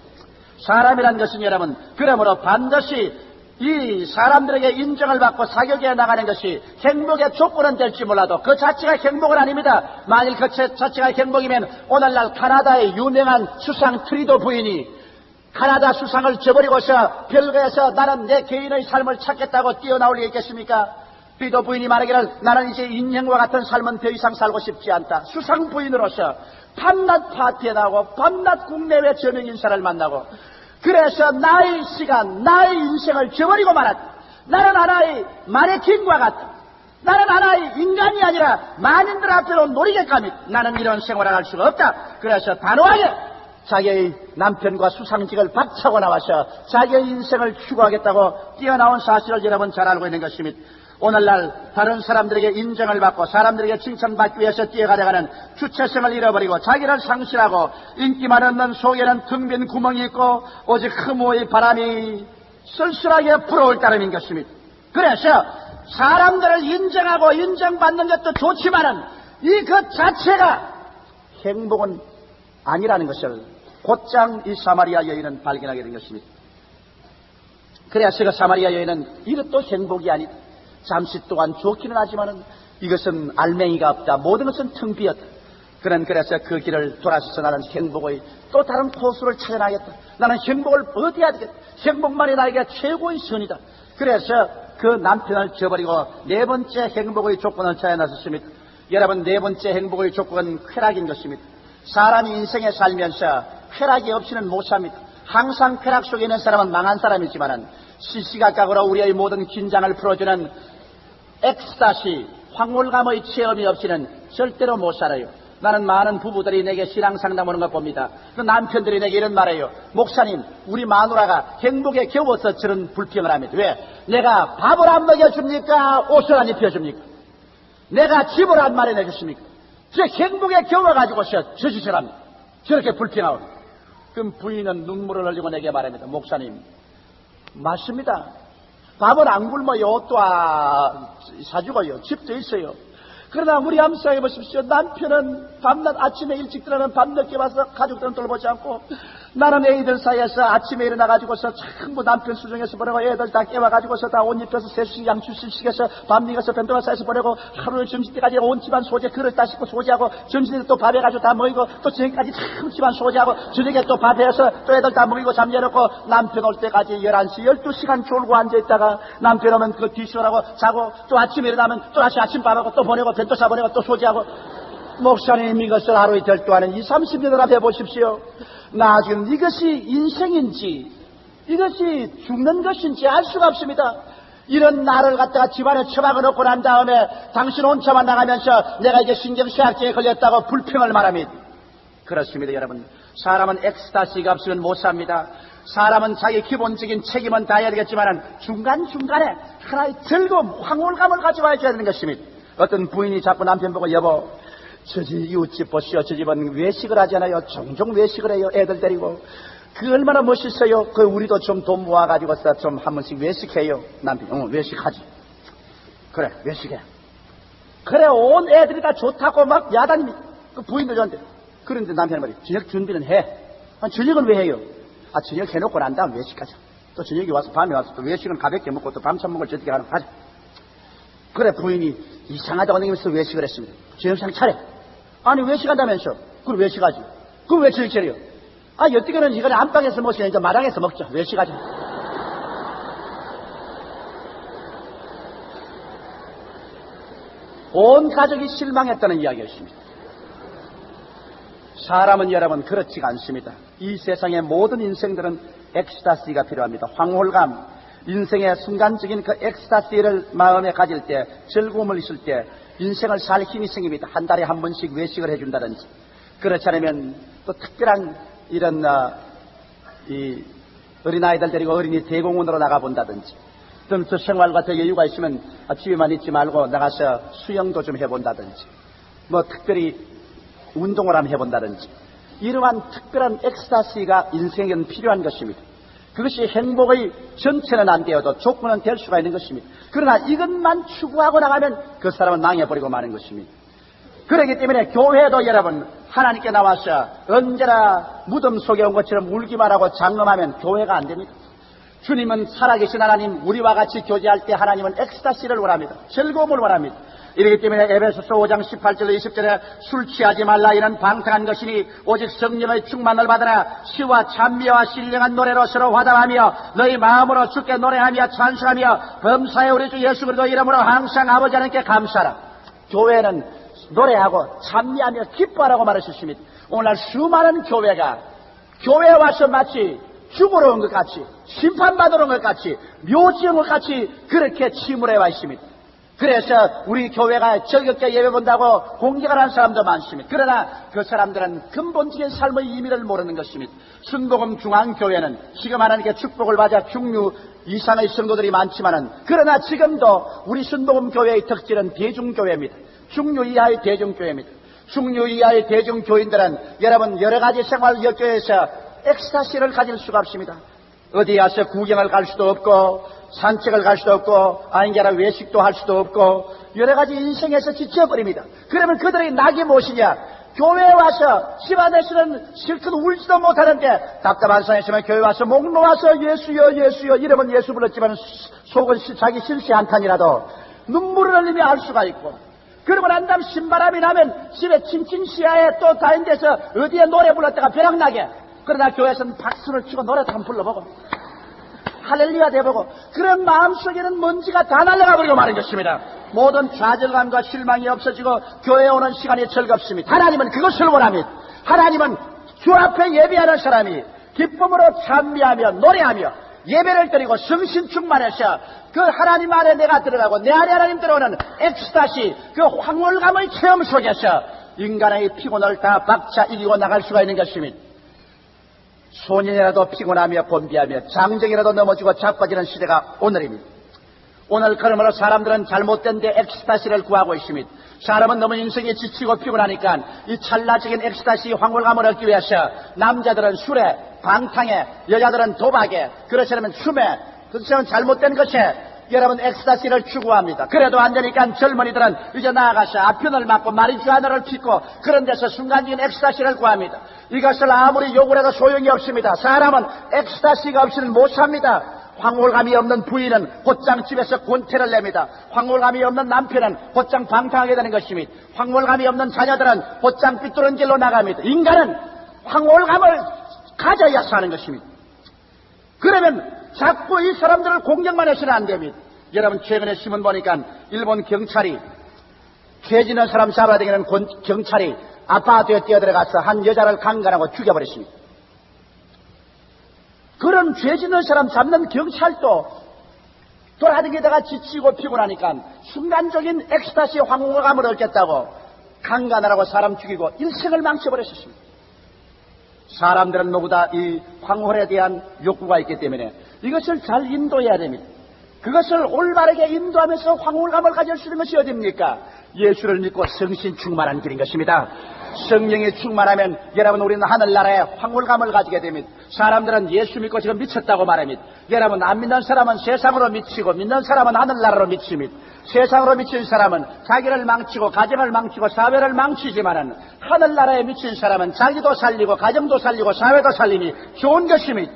사람이란 것은 여러분 그러므로 반드시 이 사람들에게 인정을 받고 사격에 나가는 것이 행복의 조건은 될지 몰라도 그 자체가 행복은 아닙니다. 만일 그 자체가 행복이면 오늘날 카나다의 유명한 수상 트리도 부인이 카나다 수상을 저버리고서 별거에서 나는 내 개인의 삶을 찾겠다고 뛰어나올 리 있겠습니까? 트리도 부인이 말하기를 나는 이제 인형과 같은 삶은 더 이상 살고 싶지 않다. 수상 부인으로서 밤낮 파티에 나오고 밤낮 국내외 저명 인사를 만나고 그래서 나의 시간, 나의 인생을 저버리고 말았다. 나는 하나의 마네킹과 같다. 나는 하나의 인간이 아니라 만인들 앞에로 놀이객감이다. 나는 이런 생활을 할 수가 없다. 그래서 단호하게 자기의 남편과 수상직을 박차고 나와서 자기의 인생을 추구하겠다고 뛰어나온 사실을 여러분 잘 알고 있는 것입니다. 오늘날 다른 사람들에게 인정을 받고 사람들에게 칭찬받기 위해서 뛰어가려가는 주체성을 잃어버리고 자기를 상실하고 인기만 얻는 속에는 텅 빈 구멍이 있고 오직 허무의 바람이 쓸쓸하게 불어올 따름인 것입니다. 그래서 사람들을 인정하고 인정받는 것도 좋지만은 이 것 자체가 행복은 아니라는 것을 곧장 이 사마리아 여인은 발견하게 된 것입니다. 그래서 그 사마리아 여인은 이것도 행복이 아니다. 잠시 동안 좋기는 하지만은 이것은 알맹이가 없다. 모든 것은 텅 비었다. 그는 그래서 그 길을 돌아서서 나는 행복의 또 다른 코스를 찾아나겠다. 나는 행복을 얻어야 되겠다. 행복만이 나에게 최고의 선이다. 그래서 그 남편을 저버리고 네 번째 행복의 조건을 찾아 나섰습니다. 여러분, 네 번째 행복의 조건은 쾌락인 것입니다. 사람이 인생에 살면서 쾌락이 없이는 못 삽니다. 항상 쾌락 속에 있는 사람은 망한 사람이지만은 시시각각으로 우리의 모든 긴장을 풀어주는 엑스타시, 황홀감의 체험이 없이는 절대로 못 살아요. 나는 많은 부부들이 내게 신앙 상담하는 걸 봅니다. 그 남편들이 내게 이런 말해요. 목사님, 우리 마누라가 행복에 겨워서 저런 불평을 합니다. 왜? 내가 밥을 안 먹여줍니까? 옷을 안 입혀줍니까? 내가 집을 안 마련해 줬습니까? 저 행복에 겨워가지고서 저 짓을 합니다. 저렇게 불평하고. 그럼 부인은 눈물을 흘리고 내게 말합니다. 목사님, 맞습니다. 밥은 안 굶어요. 옷도 사주고요. 집도 있어요. 그러나 우리 한번 생각해 보십시오. 남편은 밤낮 아침에 일찍 들어가면 밤늦게 와서 가족들은 돌보지 않고, 나는 애들 사이에서 아침에 일어나가지고서 전부 남편 수정해서 보내고, 애들 다 깨워가지고서 다 옷 입혀서 세수식 양치식 해서 밥 먹여서 변도가 쌓여서 보내고, 하루에 점심때까지 온 집안 소재 그릇 다 씻고 소지하고, 점심때 또 밥 해가지고 다 먹이고, 또 저녁까지 참 집안 소지하고, 저녁에 또 밥 해서 또 애들 다 먹이고 잠재놓고, 남편 올 때까지 11시 12시간 졸고 앉아있다가 남편 오면 그 뒤수라고 자고, 또 아침에 일어나면 또 다시 아침밥하고 또 보내고 변도사 보내고 또 소지하고. 목사님, 이것을 하루 이틀 동안은 20, 30년을 해보십시오. 나중에 이것이 인생인지 이것이 죽는 것인지 알 수가 없습니다. 이런 나를 갖다가 집안에 처박아 놓고 난 다음에 당신 혼자만 나가면서 내가 이제 신경쇠약증에 걸렸다고 불평을 말합니다. 그렇습니다, 여러분. 사람은 엑스타시가 없으면 못 삽니다. 사람은 자기 기본적인 책임은 다해야 되겠지만 중간중간에 하나의 즐거움, 황홀감을 가져와야 되는 것입니다. 어떤 부인이 자꾸 남편 보고, 여보, 저 집 이웃집 보시오. 저 집은 외식을 하잖아요. 종종 외식을 해요. 애들 데리고. 그 얼마나 멋있어요. 그 우리도 좀 돈 모아가지고서 좀 한 번씩 외식해요. 남편이, 외식하지. 그래, 외식해. 그래, 온 애들이 다 좋다고 막 야단입니다. 그 부인도 저한테. 그런데 남편이 말이에요. 저녁 준비는 해. 저녁은 왜 해요? 저녁 해놓고 난 다음 외식하자. 또 저녁에 와서 밤에 와서 또 외식은 가볍게 먹고 또 밤참 먹을 저녁에 가자. 그래, 부인이 이상하다고 느끼면서 외식을 했습니다. 저녁상 차려. 아니, 외식한다면서. 그럼 외식하지. 그럼 왜 저녁 차려? 여태까지는 이거는 안방에서 먹으니까 이제 마당에서 먹자. 외식하자. 온 가족이 실망했다는 이야기였습니다. 사람은 여러분 그렇지가 않습니다. 이 세상의 모든 인생들은 엑스타시가 필요합니다. 황홀감, 인생의 순간적인 그 엑스타시를 마음에 가질 때, 즐거움을 있을 때 인생을 살 힘이 생깁니다. 한 달에 한 번씩 외식을 해준다든지, 그렇지 않으면 또 특별한 이런 이 어린아이들 데리고 어린이 대공원으로 나가본다든지, 좀 더 생활과 더 여유가 있으면 집에만 있지 말고 나가서 수영도 좀 해본다든지, 뭐 특별히 운동을 한번 해본다든지, 이러한 특별한 엑스타시가 인생에는 필요한 것입니다. 그것이 행복의 전체는 안 되어도 조건은 될 수가 있는 것입니다. 그러나 이것만 추구하고 나가면 그 사람은 망해버리고 마는 것입니다. 그렇기 때문에 교회도 여러분 하나님께 나와서 언제나 무덤 속에 온 것처럼 울기만 하고 장엄하면 교회가 안 됩니다. 주님은 살아계신 하나님, 우리와 같이 교제할 때 하나님은 엑스타시를 원합니다. 즐거움을 원합니다. 이렇기 때문에 에베소서 5장 18절 20절에 술 취하지 말라, 이는 방탕한 것이니 오직 성령의 충만을 받으라. 시와 찬미와 신령한 노래로 서로 화답하며 너희 마음으로 주께 노래하며 찬송하며 범사에 우리 주 예수 그리스도 이름으로 항상 아버지 하나님께 감사하라. 교회는 노래하고 찬미하며 기뻐하라고 말하셨습니다. 오늘날 수많은 교회가 교회에 와서 마치 죽으러 온 것 같이, 심판받으러 온 것 같이, 묘지에 온 것 같이 그렇게 침울해 와 있습니다. 그래서 우리 교회가 즐겁게 예배 본다고 공격을 하는 사람도 많습니다. 그러나 그 사람들은 근본적인 삶의 의미를 모르는 것입니다. 순복음 중앙교회는 지금 하나님께 축복을 받아 중류 이상의 성도들이 많지만은, 그러나 지금도 우리 순복음 교회의 특질은 대중교회입니다. 중류 이하의 대중교회입니다. 중류 이하의 대중교인들은 여러분 여러 가지 생활 여교에서 엑스타시를 가질 수가 없습니다. 어디 가서 구경을 갈 수도 없고, 산책을 갈 수도 없고, 아니라 외식도 할 수도 없고, 여러 가지 인생에서 지쳐버립니다. 그러면 그들의 낙이 무엇이냐? 교회에 와서 집안에서는 실컷 울지도 못하는데 답답한 상황에 있으면 교회 와서 목 놓아서 예수여 예수여 이러면 예수 불렀지만 속은 자기 실시 한탄이라도 눈물을 흘리며 알 수가 있고, 그러고 난 다음 신바람이 나면 집에 칭칭시야에 또 다른 데서 어디에 노래 불렀다가 벼락나게. 그러나 교회에서는 박수를 치고 노래도 한번 불러보고 할렐루야 돼보고 그런 마음속에는 먼지가 다 날아가 버리고 마는 것입니다. 모든 좌절감과 실망이 없어지고 교회에 오는 시간이 즐겁습니다. 하나님은 그것을 원합니다. 하나님은 주 앞에 예배하는 사람이 기쁨으로 찬미하며 노래하며 예배를 드리고 성신 충만해서 그 하나님 안에 내가 들어가고 내 안에 하나님 들어오는 엑스타시 그 황홀감의 체험 속에서 인간의 피곤을 다 박차 이기고 나갈 수가 있는 것입니다. 소년이라도 피곤하며 곤비하며 장정이라도 넘어지고 자빠지는 시대가 오늘입니다. 오늘 그러므로 사람들은 잘못된 데 엑스타시를 구하고 있습니다. 사람은 너무 인생에 지치고 피곤하니까 이 찰나적인 엑스타시 황홀감을 얻기 위해서 남자들은 술에 방탕에 여자들은 도박에 그렇지 않으면 춤에 그것은 잘못된 것에 여러분 엑스타시를 추구합니다. 그래도 안 되니까 젊은이들은 이제 나아가서 아편을 맞고 마리주아나를 피고 그런 데서 순간적인 엑스타시를 구합니다. 이것을 아무리 요구를 해도 소용이 없습니다. 사람은 엑스타시가 없이는 못 삽니다. 황홀감이 없는 부인은 곧장 집에서 권태를 냅니다. 황홀감이 없는 남편은 곧장 방탕하게 되는 것입니다. 황홀감이 없는 자녀들은 곧장 삐뚤은 길로 나갑니다. 인간은 황홀감을 가져야 사는 것입니다. 그러면 자꾸 이 사람들을 공격만 해서는 안 됩니다. 여러분 최근에 신문 보니까 일본 경찰이 죄 짓는 사람 잡아야 되는 경찰이 아파트에 뛰어들어가서 한 여자를 강간하고 죽여버렸습니다. 그런 죄 짓는 사람 잡는 경찰도 돌아다니다가 지치고 피곤하니까 순간적인 엑스타시 황홀감을 얻겠다고 강간하라고 사람 죽이고 일생을 망쳐버렸습니다. 사람들은 모두다 이 황홀에 대한 욕구가 있기 때문에 이것을 잘 인도해야 됩니다. 그것을 올바르게 인도하면서 황홀감을 가질 수 있는 것이 어디입니까? 예수를 믿고 성신 충만한 길인 것입니다. 성령이 충만하면 여러분 우리는 하늘나라에 황홀감을 가지게 됩니다. 사람들은 예수 믿고 지금 미쳤다고 말합니다. 여러분 안 믿는 사람은 세상으로 미치고 믿는 사람은 하늘나라로 미칩니다. 세상으로 미친 사람은 자기를 망치고 가정을 망치고 사회를 망치지만은 하늘나라에 미친 사람은 자기도 살리고 가정도 살리고 사회도 살림이 좋은 것입니다.